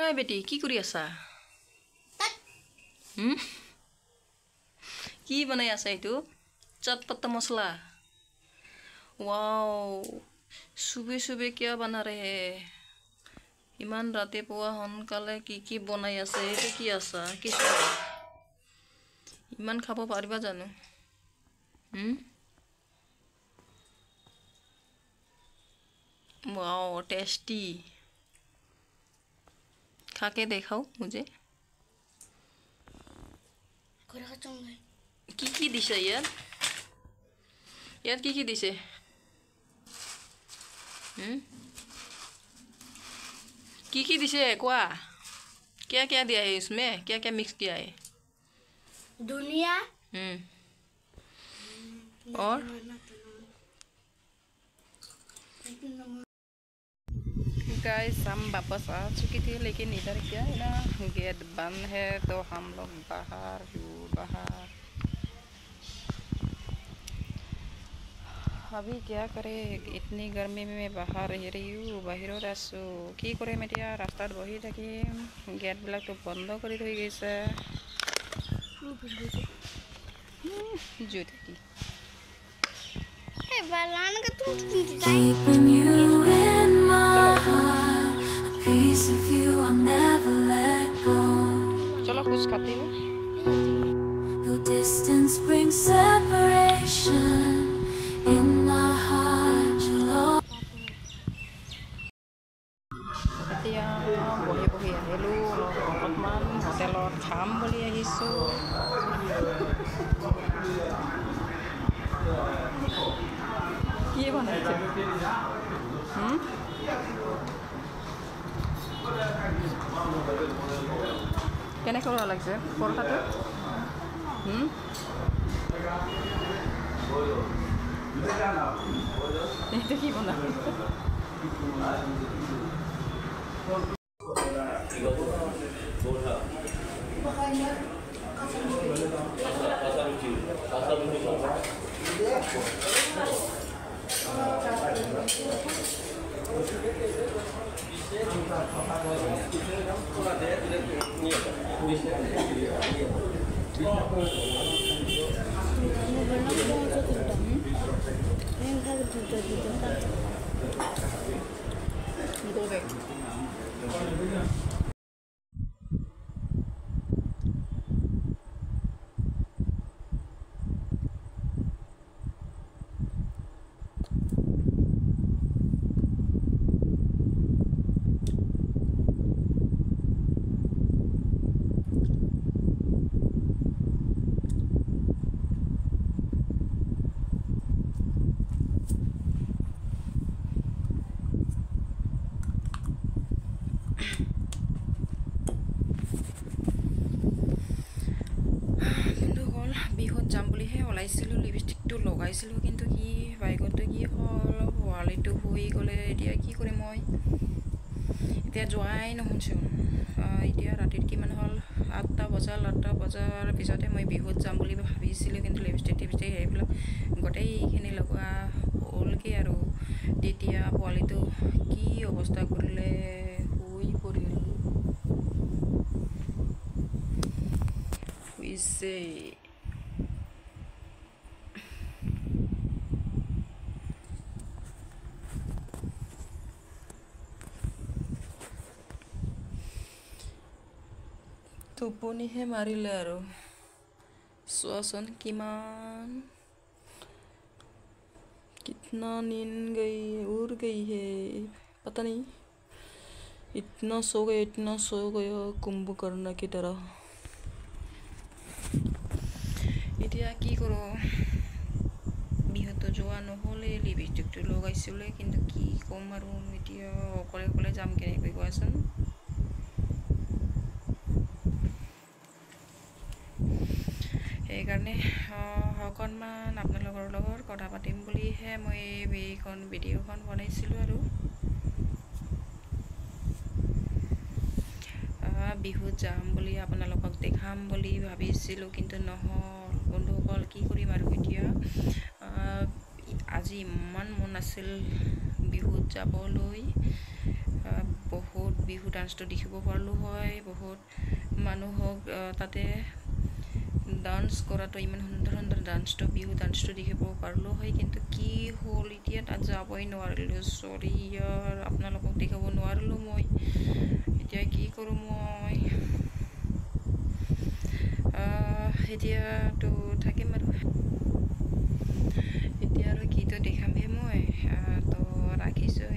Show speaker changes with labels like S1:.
S1: Oi beti, কি কৰি আছা? কি বনাই আছা এইটো? चटपटा मसला। वाओ, सुबह सुबह क्या बना रहे हैं? इमान राते पुआ हनकाले की बनाई आछे एटा की आछा किस इमान खाब पारिबा जानो? Wow tasty. खा के देखाओ मुझे। की दिशा यार? यार की दिशे? की दिशे क्या? क्या क्या दिया है इसमें? क्या क्या मिक्स किया है?
S2: दुनिया
S1: और गाइस हम वापस आ चुकी थी लेकिन इधर क्या है ना गेट बंद है तो हम लोग बाहर अभी क्या करे इतनी गर्मी में बाहर रह रही हूँ बाहिर आसो की करे मैं रास्ता बही थकिम गेट बिलाक तो बंद कर थी गई चलो कुछ खाती हूँ distance brings separation in our heart এতিয়া বহি আহিলোঁ অকণমান হোটেলত খাম বুলি আহিছোঁ কি বনাইছে কেনেকুৱা লাগিছে পৰঠাটো এইটো কি বনালে যাম বুলিহে ওলাইছিলোঁ লিপষ্টিকটো লগাইছিলোঁ কিন্তু কি বাইকতো কি হ'ল পোৱালিটো হৈ গ'লে এতিয়া কি কৰিম মই এতিয়া যোৱাই নহ'লচোন এতিয়া ৰাতিৰ কিমান হ'ল 8টা বজাৰ পিছতে মই বিহুত যাম বুলি ভাবিছিলোঁ কিন্তু লিপষ্টিক সেইবিলাক গোটেইখিনি লগোৱা হ'লগৈ আৰু তেতিয়া পোৱালিটো কি অৱস্থা কৰিলে হৈ পৰিল হৈছে টোপনিহে মাৰিলে আৰু চোৱাচোন কিমান कितना नींद गई उड़ गई है पता नहीं इतना सो गया कुंभकर्ण की तरह এতিয়া কি কৰোঁ বিহুতো যোৱা নহ'লে লিপষ্টিকটো লগাইছিলে কিন্তু কি ক'ম আৰু এতিয়া অকলে যাম কেনেকৈ কোৱাচোন সেইকাৰণে অকণমান আপোনালোকৰ লগত কথা পাতিম বুলিহে মই এইখন ভিডিঅ'খন বনাইছিলোঁ আৰু বিহুত যাম বুলি আপোনালোকক দেখাম বুলি ভাবিছিলোঁ কিন্তু নহ'ল বন্ধুসকল কি কৰিম আৰু এতিয়া আজি ইমান মন আছিল বিহুত যাবলৈ বহুত বিহু ডান্সটো দেখিব পাৰলো হয় বহুত মানুহক তাতে ডান্স কৰাটো ইমান সুন্দৰ সুন্দৰ ডান্সটো বিহু ডান্সটো দেখিব পাৰলো হয় কিন্তু কি হ'ল এতিয়া তাত যাবই নোৱাৰিলোঁ সৰি ইয়াৰ আপোনালোকক দেখাব নোৱাৰিলোঁ মই এতিয়া কি কৰোঁ মই এতিয়াতো থাকিম আৰু এতিয়া আৰু কিটো দেখামহে মই তো ৰাখিছোঁ